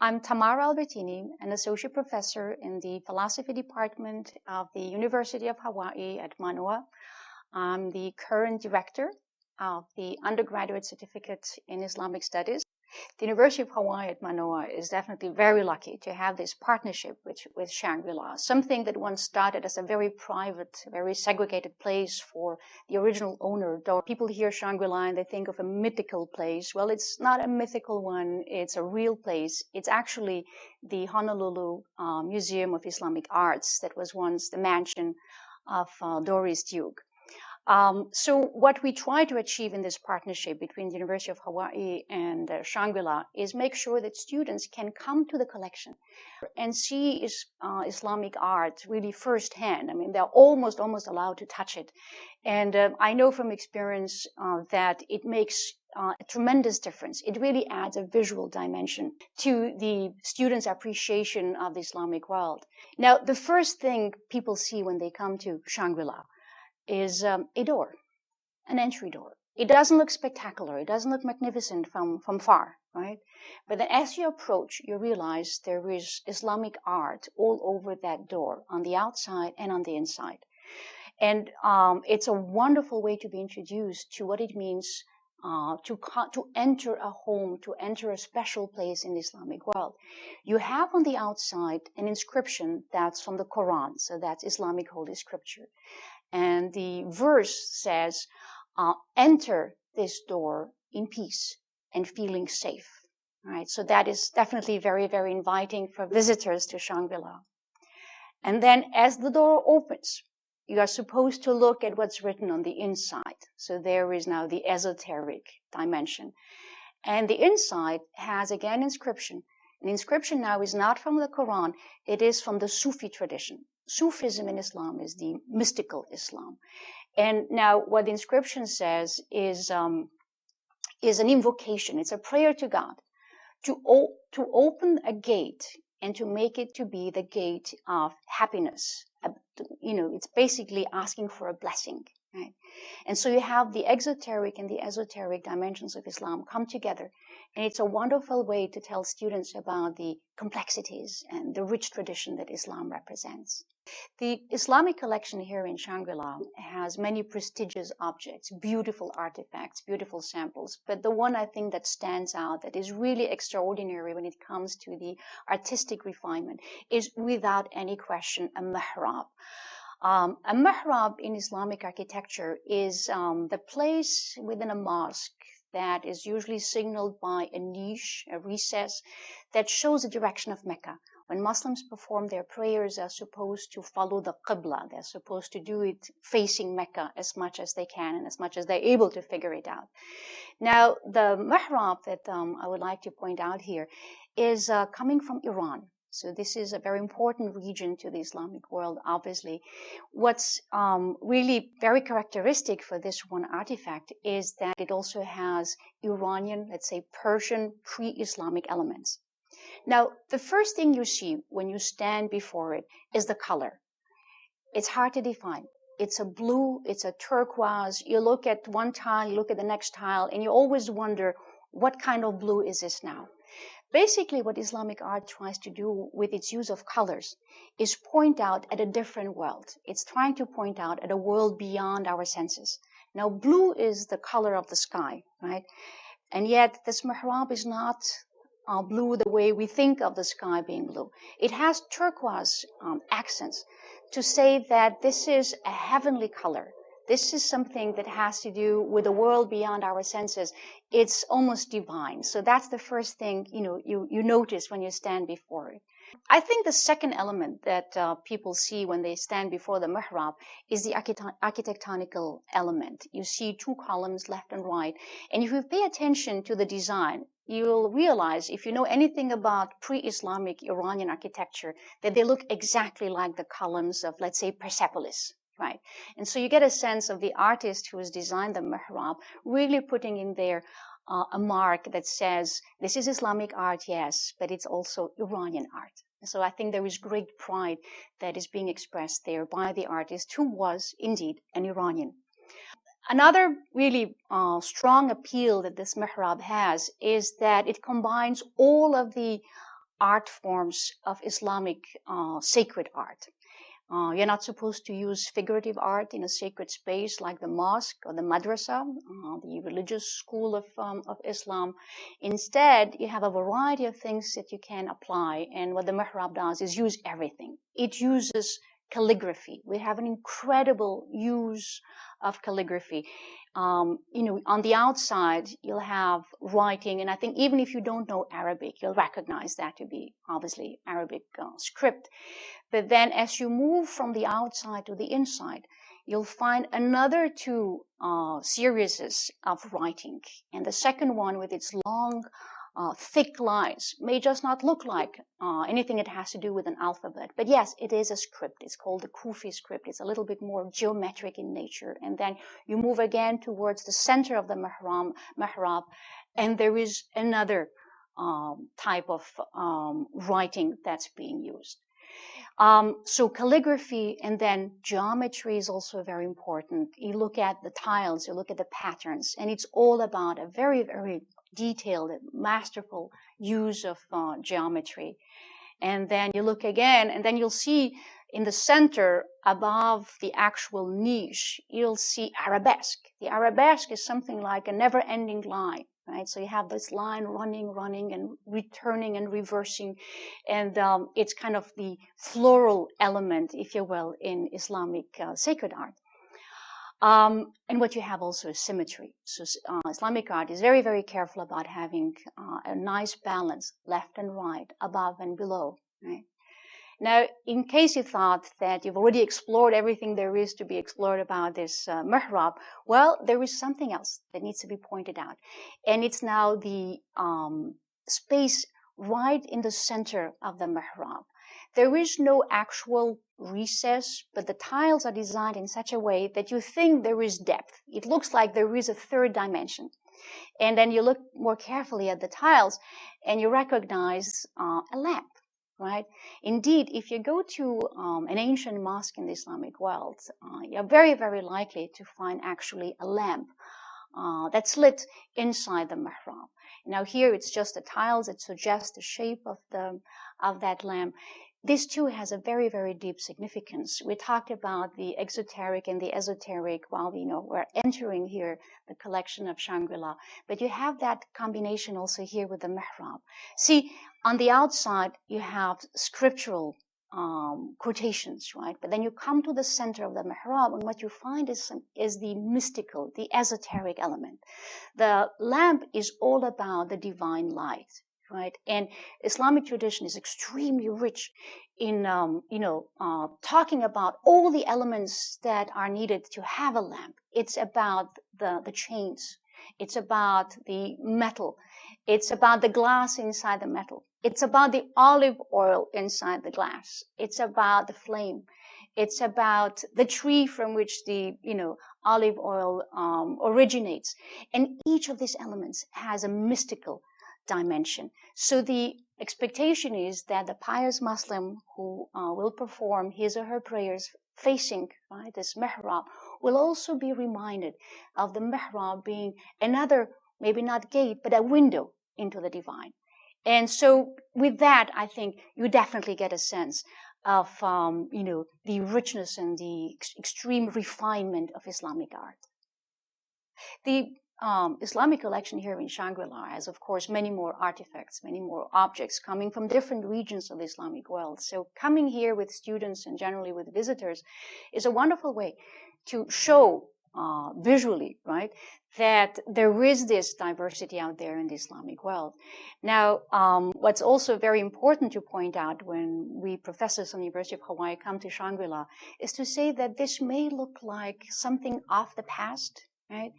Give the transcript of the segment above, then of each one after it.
I'm Tamara Albertini, an associate professor in the philosophy department of the University of Hawaii at Manoa. I'm the current director of the undergraduate certificate in Islamic studies. The University of Hawaii at Manoa is definitely very lucky to have this partnership with Shangri, something that once started as a very private, very segregated place for the original owner. Though people hear Shangri and they think of a mythical place. Well, it's not a mythical one. It's a real place. It's actually the Honolulu Museum of Islamic Arts that was once the mansion of Doris Duke. So what we try to achieve in this partnership between the University of Hawaii and Shangri is make sure that students can come to the collection and see Islamic art really firsthand. I mean, they're almost allowed to touch it. And I know from experience that it makes a tremendous difference. It really adds a visual dimension to the students' appreciation of the Islamic world. Now, the first thing people see when they come to Shangri is a door, an entry door. It doesn't look spectacular. It doesn't look magnificent from far, right? But then as you approach, you realize there is Islamic art all over that door, on the outside and on the inside. And it's a wonderful way to be introduced to what it means to enter a home, to enter a special place in the Islamic world. You have on the outside an inscription that's from the Quran, so that's Islamic Holy Scripture. And the verse says, enter this door in peace and feeling safe. Right? So that is definitely very, very inviting for visitors to Shangri. And then as the door opens, you are supposed to look at what's written on the inside. So there is now the esoteric dimension. And the inside has, again, inscription. An inscription now is not from the Quran. It is from the Sufi tradition. Sufism in Islam is the mystical Islam. And now what the inscription says is an invocation. It's a prayer to God to open a gate and to make it to be the gate of happiness. It's basically asking for a blessing. Right? And so you have the exoteric and the esoteric dimensions of Islam come together. And it's a wonderful way to tell students about the complexities and the rich tradition that Islam represents. The Islamic Collection here in Shangri has many prestigious objects, beautiful artifacts, beautiful samples. But the one I think that stands out, that is really extraordinary when it comes to the artistic refinement, is without any question a mihrab. A mihrab in Islamic architecture is the place within a mosque that is usually signaled by a niche, a recess, that shows the direction of Mecca. When Muslims perform their prayers, they're supposed to follow the Qibla. They're supposed to do it facing Mecca as much as they can and as much as they're able to figure it out. Now, the mihrab that I would like to point out here is coming from Iran. So this is a very important region to the Islamic world, obviously. What's really very characteristic for this one artifact is that it also has Iranian, let's say Persian, pre-Islamic elements. Now, the first thing you see when you stand before it is the color. It's hard to define. It's a blue, it's a turquoise. You look at one tile, you look at the next tile, and you always wonder, what kind of blue is this now? Basically, what Islamic art tries to do with its use of colors is point out at a different world. It's trying to point out at a world beyond our senses. Now, blue is the color of the sky, right? And yet, this mihrab is not blue the way we think of the sky being blue. It has turquoise accents to say that this is a heavenly color. This is something that has to do with a world beyond our senses. It's almost divine. So that's the first thing, you notice when you stand before it. I think the second element that people see when they stand before the mihrab is the architectonical element. You see two columns, left and right. And if you pay attention to the design, you'll realize, if you know anything about pre-Islamic Iranian architecture, that they look exactly like the columns of, let's say, Persepolis. Right. And so you get a sense of the artist who has designed the mihrab really putting in there a mark that says, this is Islamic art, yes, but it's also Iranian art. So I think there is great pride that is being expressed there by the artist who was indeed an Iranian. Another really strong appeal that this mihrab has is that it combines all of the art forms of Islamic sacred art. You're not supposed to use figurative art in a sacred space like the mosque or the madrasa, the religious school of Islam. Instead, you have a variety of things that you can apply. And what the mihrab does is use everything. It uses calligraphy. We have an incredible use of calligraphy. On the outside, you'll have writing, and I think even if you don't know Arabic, you'll recognize that to be obviously Arabic script. But then as you move from the outside to the inside, you'll find another two series of writing. And the second one, with its long, thick lines, may just not look like anything that has to do with an alphabet. But yes, it is a script. It's called the Kufi script. It's a little bit more geometric in nature. And then you move again towards the center of the mihrab, and there is another type of writing that's being used. So calligraphy and then geometry is also very important. You look at the tiles, you look at the patterns, and it's all about a very, very detailed, masterful use of geometry. And then you look again, and then you'll see in the center, above the actual niche, you'll see arabesque. The arabesque is something like a never-ending line, right? So you have this line running, and returning and reversing. And it's kind of the floral element, if you will, in Islamic sacred art. And what you have also is symmetry. So Islamic art is very, very careful about having a nice balance, left and right, above and below, right? Now, in case you thought that you've already explored everything there is to be explored about this mihrab, well, there is something else that needs to be pointed out. And it's now the space right in the center of the mihrab. There is no actual recess, but the tiles are designed in such a way that you think there is depth. It looks like there is a third dimension. And then you look more carefully at the tiles, and you recognize a lamp. Right? Indeed, if you go to an ancient mosque in the Islamic world, you're very, very likely to find actually a lamp that's lit inside the mihrab. Now here it's just the tiles that suggest the shape of that lamp. This too has a very, very deep significance. We talked about the exoteric and the esoteric while we're entering here the collection of Shangri, but you have that combination also here with the mihrab. See, on the outside, you have scriptural quotations, right? But then you come to the center of the mihrab, and what you find is the mystical, the esoteric element. The lamp is all about the divine light, right? And Islamic tradition is extremely rich in, talking about all the elements that are needed to have a lamp. It's about the chains. It's about the metal. It's about the glass inside the metal. It's about the olive oil inside the glass. It's about the flame. It's about the tree from which the, olive oil originates. And each of these elements has a mystical dimension. So the expectation is that the pious Muslim who will perform his or her prayers facing this mihrab will also be reminded of the mihrab being another, maybe not gate, but a window into the divine. And so with that, I think you definitely get a sense of, the richness and the extreme refinement of Islamic art. The Islamic collection here in Shangri has, of course, many more artifacts, many more objects coming from different regions of the Islamic world. So coming here with students and generally with visitors is a wonderful way to show visually, right, that there is this diversity out there in the Islamic world. Now, what's also very important to point out when we professors from the University of Hawaii come to Shangri is to say that this may look like something of the past, right?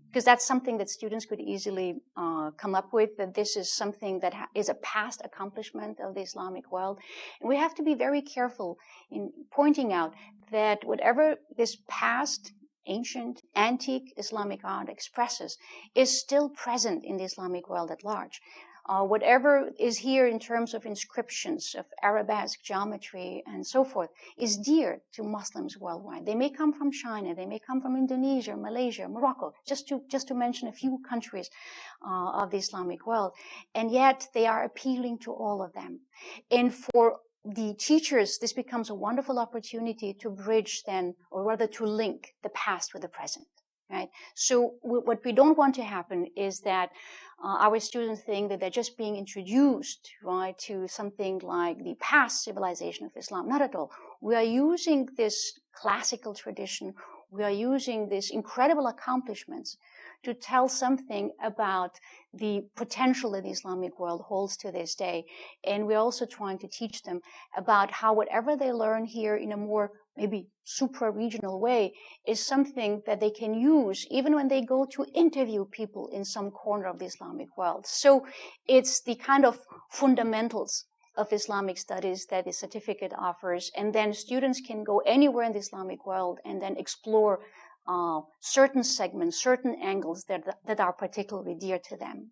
Because that's something that students could easily come up with, that this is something that is a past accomplishment of the Islamic world. And we have to be very careful in pointing out that whatever this past, ancient, antique Islamic art expresses is still present in the Islamic world at large. Whatever is here in terms of inscriptions, of Arabesque, geometry, and so forth, is dear to Muslims worldwide. They may come from China, they may come from Indonesia, Malaysia, Morocco, just to mention a few countries of the Islamic world. And yet they are appealing to all of them. And for the teachers, this becomes a wonderful opportunity to bridge then, or rather to link the past with the present. Right? So what we don't want to happen is that our students think that they're just being introduced, right, to something like the past civilization of Islam. Not at all. We are using this classical tradition. We are using these incredible accomplishments to tell something about the potential that the Islamic world holds to this day. And we're also trying to teach them about how whatever they learn here in a more maybe supra-regional way is something that they can use even when they go to interview people in some corner of the Islamic world. So it's the kind of fundamentals of Islamic studies that the certificate offers, and then students can go anywhere in the Islamic world and then explore certain segments, certain angles that are particularly dear to them.